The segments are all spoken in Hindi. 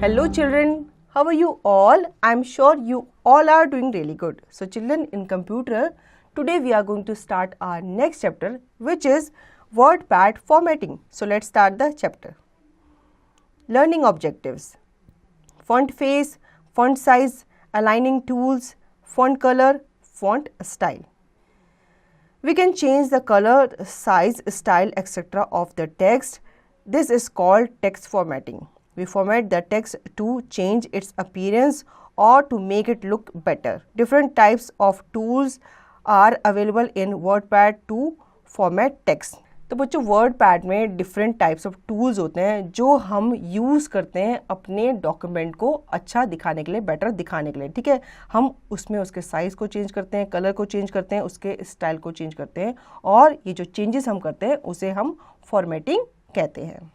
Hello children, how are you all? I am sure you all are doing really good. So children, in computer, today we are going to start our next chapter, which is WordPad formatting. So let's start the chapter. Learning objectives: font face, font size, aligning tools, font color, font style. We can change the color, size, style, etc. of the text. This is called text formatting. We format the text to change its appearance or to make it look better. Different types of tools are available in WordPad to format text. तो बच्चों, WordPad में डिफरेंट टाइप्स ऑफ टूल्स होते हैं जो हम यूज़ करते हैं अपने डॉक्यूमेंट को अच्छा दिखाने के लिए, बेटर दिखाने के लिए. ठीक है, हम उसमें उसके साइज़ को चेंज करते हैं, कलर को चेंज करते हैं, उसके स्टाइल को चेंज करते हैं, और ये जो चेंजेस हम करते हैं उसे हम फॉर्मेटिंग कहते हैं.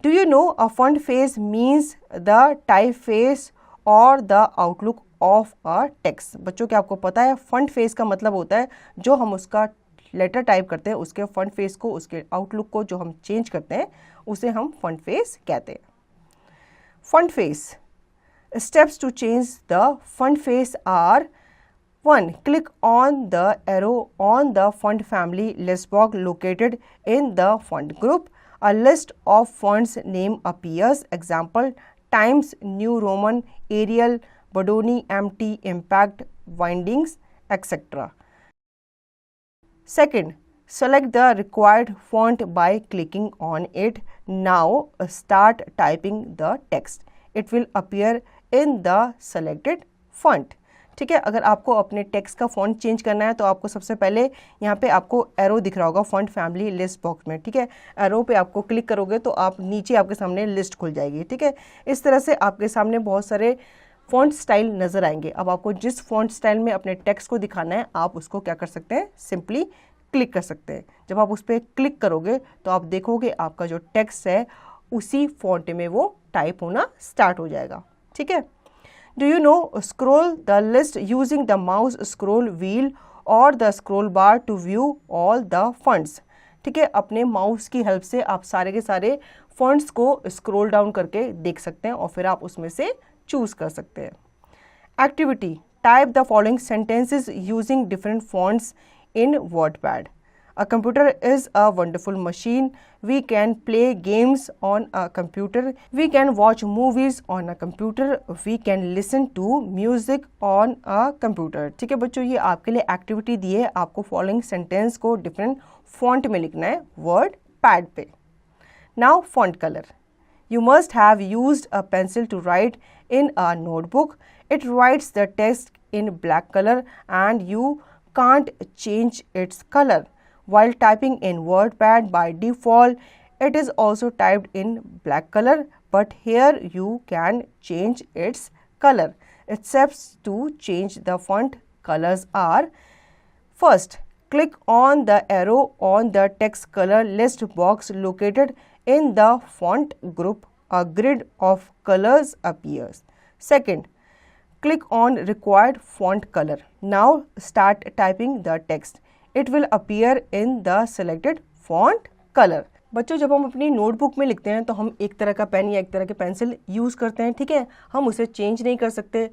Do you know a font face means the typeface or the outlook of a text? बच्चों, क्या आपको पता है फॉन्ट फेस का मतलब होता है जो हम उसका लेटर टाइप करते हैं, उसके फॉन्ट फेस को, उसके आउटलुक को जो हम चेंज करते हैं उसे हम फॉन्ट फेस कहते हैं. Font face steps to change the font face are: 1. Click on the arrow on the font family list box located in the font group. A list of fonts name appears. Example: Times New Roman, Arial, Bodoni, MT, Impact, Windings, etc. 2. Select the required font by clicking on it. Now start typing the text. It will appear in the selected font. ठीक है, अगर आपको अपने टेक्स्ट का फॉन्ट चेंज करना है तो आपको सबसे पहले यहाँ पे आपको एरो दिख रहा होगा फॉन्ट फैमिली लिस्ट बॉक्स में. ठीक है, एरो पे आपको क्लिक करोगे तो आप नीचे आपके सामने लिस्ट खुल जाएगी. ठीक है, इस तरह से आपके सामने बहुत सारे फॉन्ट स्टाइल नज़र आएंगे. अब आपको जिस फॉन्ट स्टाइल में अपने टेक्स्ट को दिखाना है आप उसको क्या कर सकते हैं, सिंपली क्लिक कर सकते हैं. जब आप उस पर क्लिक करोगे तो आप देखोगे आपका जो टेक्स्ट है उसी फॉन्ट में वो टाइप होना स्टार्ट हो जाएगा. ठीक है. Do you know, scroll the list using the mouse scroll wheel or the scroll bar to view all the fonts. ठीक है, अपने माउस की हेल्प से आप सारे के सारे फॉन्ट्स को स्क्रॉल डाउन करके देख सकते हैं और फिर आप उसमें से चूज कर सकते हैं. Activity: type the following sentences using different fonts in WordPad. A computer is a wonderful machine. We can play games on a computer. We can watch movies on a computer. We can listen to music on a computer. ठीक है बच्चों, ये आपके लिए एक्टिविटी दी है. आपको फॉलोइंग सेंटेंस को डिफरेंट फॉन्ट में लिखना है WordPad पे. Now font color. You must have used a pencil to write in a notebook. It writes the text in black color and you can't change its color. While typing in WordPad by default, it is also typed in black color, but here you can change its color. Steps to change the font colors are: first, click on the arrow on the text color list box located in the font group. A grid of colors appears. Second, click on required font color. Now start typing the text. It will appear in the selected font color. बच्चों, जब हम अपनी नोटबुक में लिखते हैं तो हम एक तरह का पेन या एक तरह के पेंसिल यूज़ करते हैं. ठीक है, हम उसे चेंज नहीं कर सकते.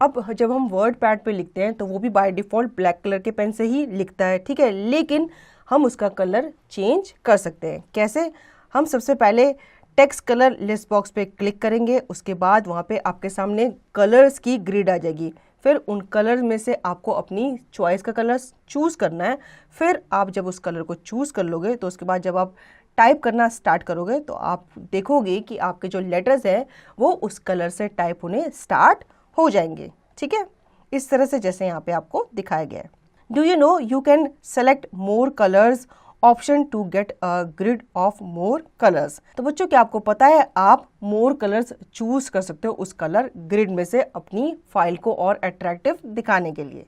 अब जब हम WordPad पे लिखते हैं तो वो भी बाय डिफ़ॉल्ट ब्लैक कलर के पेन से ही लिखता है. ठीक है, लेकिन हम उसका कलर चेंज कर सकते हैं. कैसे? हम सबसे पहले टेक्स्ट कलर लिस्ट बॉक्स पे क्लिक करेंगे. उसके बाद वहाँ पे आपके सामने कलर्स की ग्रिड आ जाएगी. फिर उन कलर में से आपको अपनी चॉइस का कलर चूज़ करना है. फिर आप जब उस कलर को चूज़ कर लोगे तो उसके बाद जब आप टाइप करना स्टार्ट करोगे तो आप देखोगे कि आपके जो लेटर्स हैं वो उस कलर से टाइप होने स्टार्ट हो जाएंगे. ठीक है, इस तरह से जैसे यहाँ पे आपको दिखाया गया है. Do you know you can select more colours option to get a grid of more colours. तो बच्चों, क्या आपको पता है आप मोर कलर्स चूज कर सकते हो उस कलर ग्रिड में से अपनी फाइल को और अट्रैक्टिव दिखाने के लिए.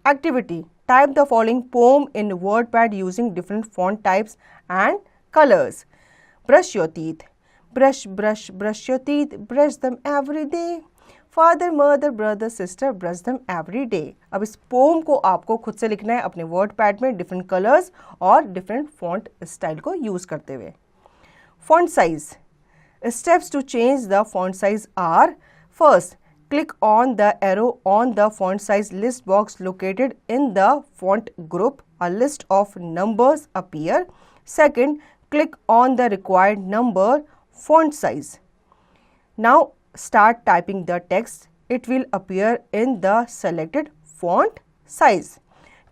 Activity: type the following poem in WordPad using different font types and colours. Brush your teeth. Brush brush brush your teeth. Brush them every day. Father mother brother sister brush them every day. अब इस पोम को आपको खुद से लिखना है अपने WordPad में डिफरेंट कलर्स और डिफरेंट फॉन्ट स्टाइल को यूज़ करते हुए. Font size: Steps to change the font size are: first, click on the arrow on the font size list box located in the font group. A list of numbers appear. Second, click on the required number font size. Now start typing the text. It will appear in the selected font size.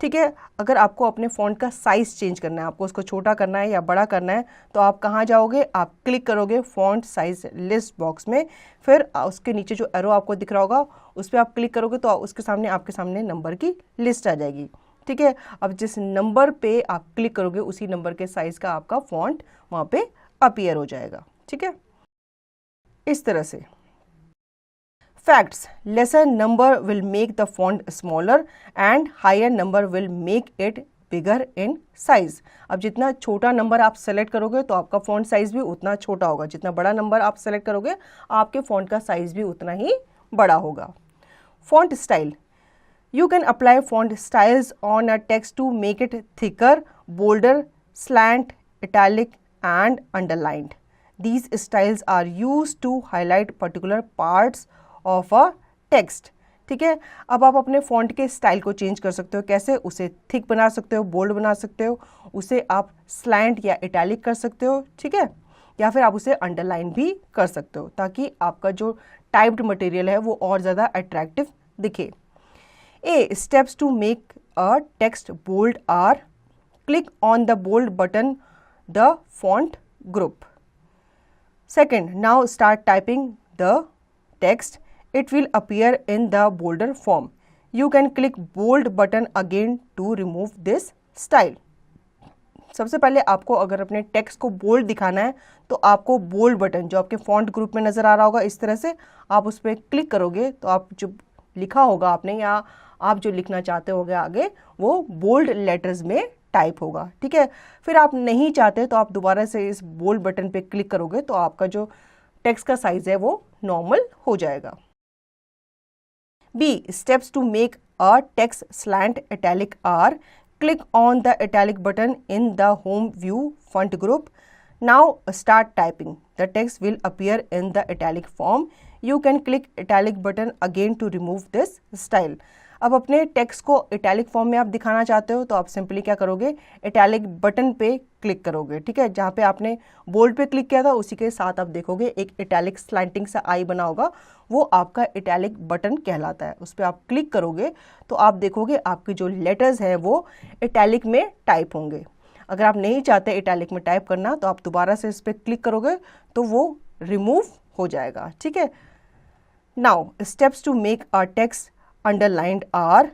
ठीक है, अगर आपको अपने फ़ॉन्ट का साइज़ चेंज करना है, आपको उसको छोटा करना है या बड़ा करना है, तो आप कहाँ जाओगे? आप क्लिक करोगे फ़ॉन्ट साइज़ लिस्ट बॉक्स में, फिर उसके नीचे जो एरो आपको दिख रहा होगा उस पर आप क्लिक करोगे तो उसके सामने आपके सामने नंबर की लिस्ट आ जाएगी। ठीक है, अब जिस नंबर पे आप क्लिक करोगे उसी नंबर के साइज़ का आपका फ़ॉन्ट वहाँ पे अपीयर हो जाएगा। ठीक है, इस तरह से। Facts: lesser number will make the font smaller and higher number will make it bigger in size. अब जितना छोटा नंबर आप सेलेक्ट करोगे तो आपका फॉन्ट साइज भी उतना छोटा होगा, जितना बड़ा नंबर आप सेलेक्ट करोगे आपके फॉन्ट का साइज भी उतना ही बड़ा होगा। Font style: you can apply font styles on a text to make it thicker, bolder, slant, italic and underlined. These styles are used to highlight particular parts of a text. ठीक है, अब आप अपने फॉन्ट के स्टाइल को चेंज कर सकते हो। कैसे? उसे थिक बना सकते हो, बोल्ड बना सकते हो, उसे आप स्लैंट या इटैलिक कर सकते हो। ठीक है, या फिर आप उसे अंडरलाइन भी कर सकते हो ताकि आपका जो टाइप्ड मटेरियल है वो और ज़्यादा अट्रैक्टिव दिखे। A steps to make a text bold are: click on the bold button the font group. Second, now start typing the text. It will appear in the bolder form. You can click bold button again to remove this style. सबसे पहले आपको अगर अपने टेक्स्ट को बोल्ड दिखाना है तो आपको बोल्ड बटन जो आपके फॉन्ट ग्रुप में नज़र आ रहा होगा इस तरह से आप उस पर क्लिक करोगे तो आप जो लिखा होगा आपने या आप जो लिखना चाहते होगे आगे वो बोल्ड लेटर्स में टाइप होगा। ठीक है, फिर आप नहीं चाहते तो आप दोबारा से इस बोल्ड बटन पे क्लिक करोगे तो आपका जो टेक्स्ट का साइज है वो नॉर्मल हो जाएगा। B steps to make a text slant italic are: click on the italic button in the home view font group. Now start typing. The text will appear in the italic form. You can click italic button again to remove this style. अब अपने टेक्स्ट को इटैलिक फॉर्म में आप दिखाना चाहते हो तो आप सिंपली क्या करोगे, इटैलिक बटन पे क्लिक करोगे. ठीक है, जहाँ पे आपने बोल्ड पे क्लिक किया था उसी के साथ आप देखोगे एक इटैलिक स्लैंटिंग सा आई बना होगा, वो आपका इटैलिक बटन कहलाता है. उस पर आप क्लिक करोगे तो आप देखोगे आपके जो लेटर्स हैं वो इटैलिक में टाइप होंगे. अगर आप नहीं चाहते इटैलिक में टाइप करना तो आप दोबारा से इस पर क्लिक करोगे तो वो रिमूव हो जाएगा. ठीक है. Now steps to make a text underlined are: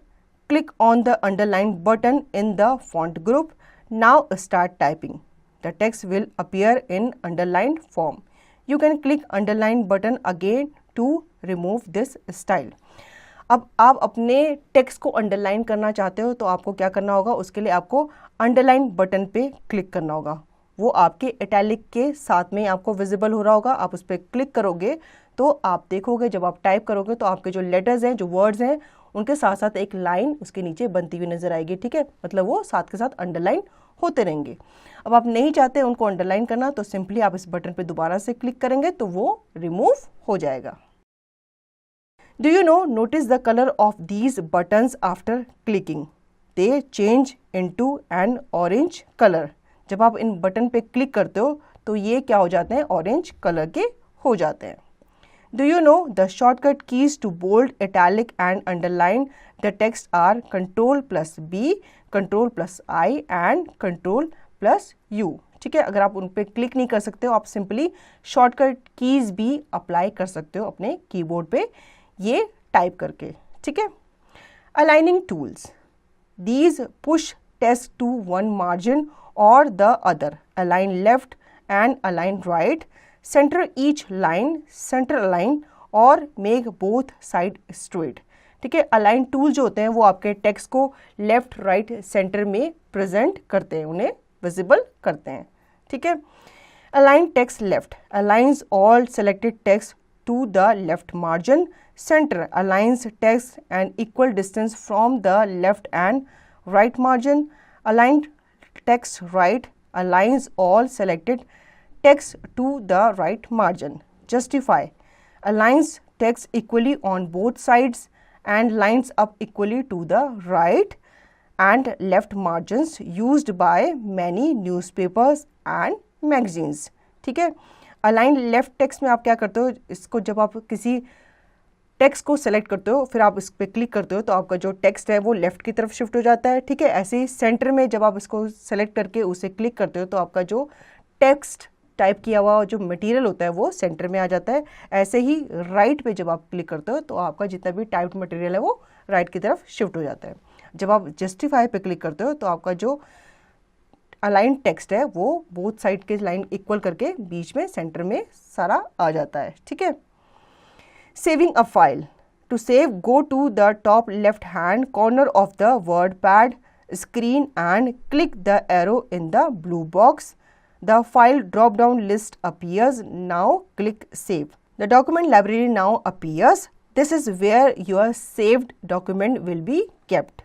click on the underline button in the font group. Now start typing. The text will appear in underlined form. You can click underline button again to remove this style. अब आप अपने टेक्स्ट को अंडरलाइन करना चाहते हो तो आपको क्या करना होगा, उसके लिए आपको अंडरलाइन बटन पे क्लिक करना होगा. वो आपके इटैलिक के साथ में आपको विजिबल हो रहा होगा. आप उस पर क्लिक करोगे तो आप देखोगे जब आप टाइप करोगे तो आपके जो लेटर्स हैं, जो वर्ड्स हैं, उनके साथ साथ एक लाइन उसके नीचे बनती हुई नजर आएगी. ठीक है, मतलब वो साथ के साथ अंडरलाइन होते रहेंगे. अब आप नहीं चाहते उनको अंडरलाइन करना तो सिंपली आप इस बटन पे दोबारा से क्लिक करेंगे तो वो रिमूव हो जाएगा. Do you know, notice the color of these buttons after clicking. They change into an orange color. जब आप इन बटन पे क्लिक करते हो तो ये क्या हो जाते हैं, ऑरेंज कलर के हो जाते हैं. Do you know the shortcut keys to bold, italic and underline the text are Ctrl plus B, Ctrl plus I and Ctrl plus U. ठीक है, अगर आप उन पे क्लिक नहीं कर सकते हो आप सिंपली शॉर्टकट कीज भी अप्लाई कर सकते हो अपने कीबोर्ड पे ये टाइप करके. ठीक है. Aligning tools. These push text to one margin or the other. Align left and align right. Center each line, center align और make both side straight. ठीक है, अलाइन टूल जो होते हैं वो आपके टेक्स्ट को लेफ्ट राइट सेंटर में प्रेजेंट करते हैं, उन्हें विजिबल करते हैं. ठीक है. Align text left aligns all selected text to the left margin. Center aligns text and equal distance from the left and right margin. Aligned text right aligns all selected text to the right margin. Justify. Aligns text equally on both sides and lines up equally to the right and left margins used by many newspapers and magazines. ठीक है, अलाइन लेफ्ट टेक्स्ट में आप क्या करते हो, इसको जब आप किसी टेक्स्ट को सेलेक्ट करते हो फिर आप इस पर क्लिक करते हो तो आपका जो टेक्स्ट है वो लेफ्ट की तरफ शिफ्ट हो जाता है. ठीक है, ऐसे ही सेंटर में जब आप इसको सेलेक्ट करके उसे क्लिक करते हो तो आपका जो टेक्स्ट टाइप किया हुआ जो मटेरियल होता है वो सेंटर में आ जाता है. ऐसे ही राइट पे जब आप क्लिक करते हो तो आपका जितना भी टाइप्ड मटेरियल है वो राइट की तरफ शिफ्ट हो जाता है. जब आप जस्टिफाई पे क्लिक करते हो तो आपका जो अलाइन टेक्स्ट है वो बोथ साइड के लाइन इक्वल करके बीच में सेंटर में सारा आ जाता है. ठीक है, saving a file. To save, go to the top left hand corner of the WordPad screen and click the arrow in the blue box. The file drop down list appears. Now click save. The document library now appears. This is where your saved document will be kept.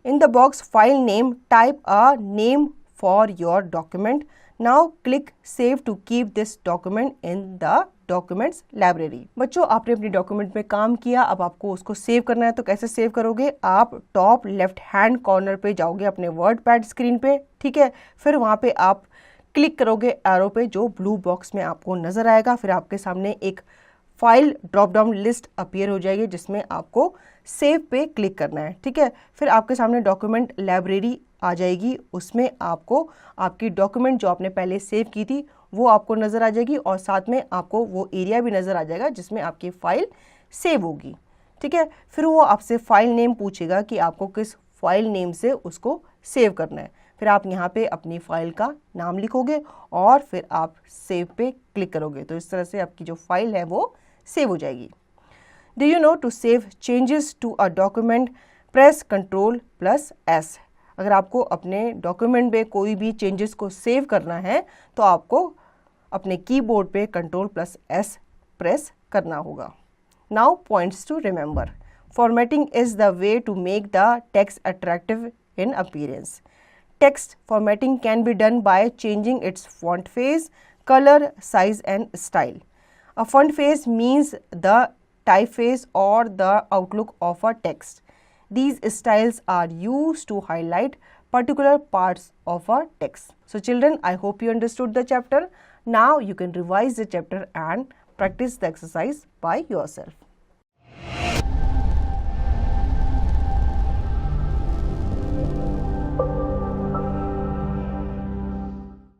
In the box file name, type a name for your document. Now click save to keep this document in the documents library. बच्चों, आपने अपनी डॉक्यूमेंट में काम किया, अब आपको उसको सेव करना है. तो कैसे सेव करोगे, आप टॉप लेफ्ट हैंड कॉर्नर पे जाओगे अपने वर्ड पैड स्क्रीन पे. ठीक है, फिर वहाँ पे आप क्लिक करोगे एरो पे जो ब्लू बॉक्स में आपको नजर आएगा. फिर आपके सामने एक file drop down list appear हो जाएगी जिसमें आपको सेव पे क्लिक करना है. ठीक है, फिर आपके सामने डॉक्यूमेंट लाइब्रेरी आ जाएगी. उसमें आपको आपकी डॉक्यूमेंट जो आपने पहले सेव की थी वो आपको नज़र आ जाएगी और साथ में आपको वो एरिया भी नज़र आ जाएगा जिसमें आपकी फ़ाइल सेव होगी. ठीक है, फिर वो आपसे फ़ाइल नेम पूछेगा कि आपको किस फाइल नेम से उसको सेव करना है. फिर आप यहाँ पे अपनी फ़ाइल का नाम लिखोगे और फिर आप सेव पे क्लिक करोगे. तो इस तरह से आपकी जो फाइल है वो सेव हो जाएगी. Do you know, to save changes to a document press Ctrl+S. अगर आपको अपने डॉक्यूमेंट में कोई भी चेंजेस को सेव करना है तो आपको अपने कीबोर्ड पे Ctrl+S प्रेस करना होगा. Now points to remember. Formatting is the way to make the text attractive in appearance. Text formatting can be done by changing its font face, color, size and style. A font face means the typeface or the outlook of a text. These styles are used to highlight particular parts of a text. So children, I hope you understood the chapter. Now you can revise the chapter and practice the exercise by yourself.